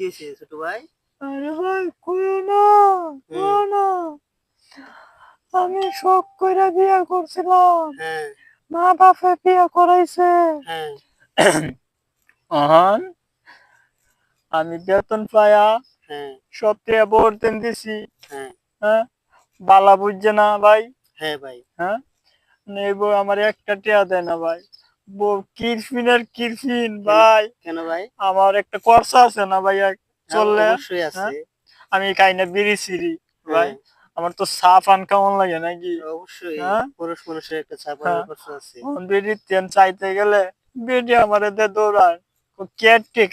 হয়েছে ছোট ভাই? আরে ভাই কইও না, কইও না। আমি শখ কইরা বিয়া করছিলাম, হ্যাঁ, মা বাপে বিয়া করাইছে। হ্যাঁ, অহন আমি বেতন পায়া হ্যাঁ, সপ্তাহে বর্তন দিছি। হ্যাঁ, হ্যাঁ, বালা বুঝছে না ভাই। হ্যাঁ ভাই। হ্যাঁ, নেই বউ আমার একটা টিয়া দেয় না ভাই। বউ কিরফিন আর কিরফিন কেন ভাই। কেন ভাই? আমার একটা খরচা আছে না ভাই হ্যাঁ, চললে। অবশ্যই হ্যাঁ, আছে। আমি খাই না বিড়ি সিড়ি ভাই। হ্যাঁ, আমার তো চা পান কেমন লাগে নাকি। অবশ্যই হ্যাঁ, পুরুষ মানুষের একটা হ্যাঁ, চাপানোর খরচ আছে। বিড়ির তেল চাইতে গেলে বিড়ি আমার দৌড়ায় কেয়ার টেকা